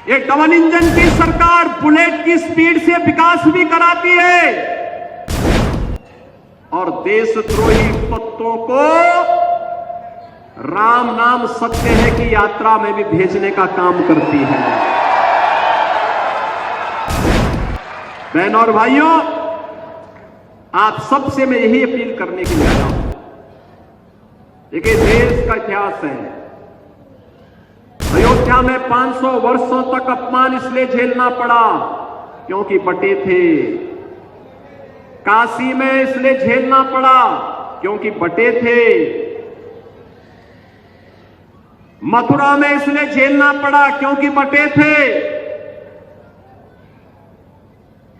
ये double engine की सरकार बुलेट की स्पीड से विकास भी कराती है और देशद्रोही तत्वों को राम नाम सत्य है की यात्रा में भी भेजने का काम करती है। बहनों और भाइयों, आप सबसे मैं यही अपील करने के लिए आया हूं। देखिए, देश का इतिहास है। अयोध्या में 500 वर्षों तक अपमान इसलिए झेलना पड़ा क्योंकि बटे थे। काशी में इसलिए झेलना पड़ा क्योंकि बटे थे। मथुरा में इसलिए झेलना पड़ा क्योंकि बटे थे।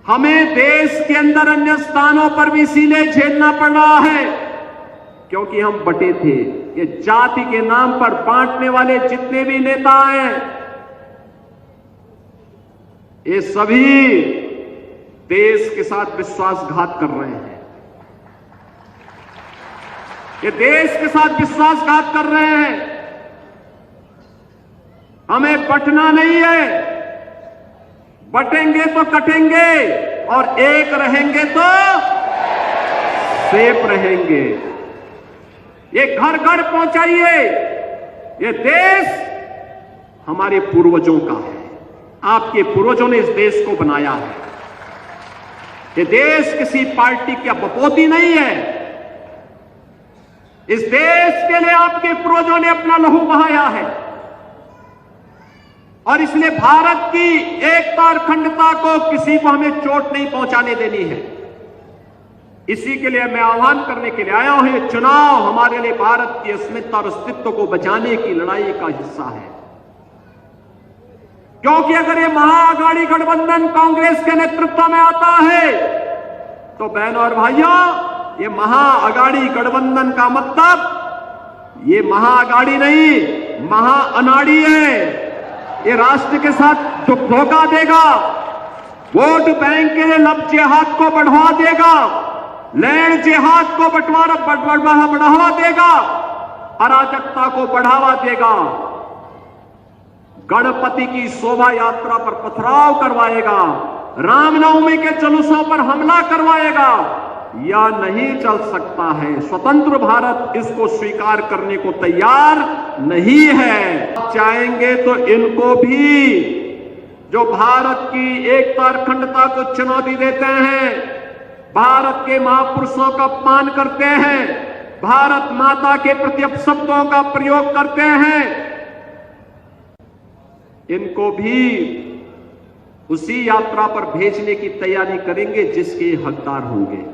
हमें देश के अंदर अन्य स्थानों पर भी इसीलिए झेलना पड़ रहा है क्योंकि हम बटे थे। ये जाति के नाम पर बांटने वाले जितने भी नेता हैं, ये सभी देश के साथ विश्वासघात कर रहे हैं। ये देश के साथ विश्वासघात कर रहे हैं। हमें बंटना नहीं है। बटेंगे तो कटेंगे और एक रहेंगे तो सेफ रहेंगे। ये घर घर पहुंचाइए। ये देश हमारे पूर्वजों का है। आपके पूर्वजों ने इस देश को बनाया है। ये देश किसी पार्टी का बपोती नहीं है। इस देश के लिए आपके पूर्वजों ने अपना लहू बहाया है और इसलिए भारत की एकता और अखंडता को किसी को हमें चोट नहीं पहुंचाने देनी है। इसी के लिए मैं आह्वान करने के लिए आया हूं। ये चुनाव हमारे लिए भारत की अस्मिता और अस्तित्व को बचाने की लड़ाई का हिस्सा है, क्योंकि अगर ये महाअघाड़ी गठबंधन कांग्रेस के नेतृत्व में आता है तो बहनों और भाइयों, ये महाअघाड़ी गठबंधन का मतलब ये महाअघाड़ी नहीं, महाअनाड़ी है। ये राष्ट्र के साथ धोखा देगा, वोट बैंक के लिए लब जिहाद को बढ़वा देगा, लैंड जिहाद को बढ़ावा देगा, अराजकता को बढ़ावा देगा, गणपति की शोभा यात्रा पर पथराव करवाएगा, रामनवमी के जुलूसों पर हमला करवाएगा। यह नहीं चल सकता है। स्वतंत्र भारत इसको स्वीकार करने को तैयार नहीं है। चाहेंगे तो इनको भी, जो भारत की एकता और अखंडता को चुनौती देते हैं, भारत के महापुरुषों का अपमान करते हैं, भारत माता के प्रति अपशब्दों का प्रयोग करते हैं, इनको भी उसी यात्रा पर भेजने की तैयारी करेंगे जिसके हकदार होंगे।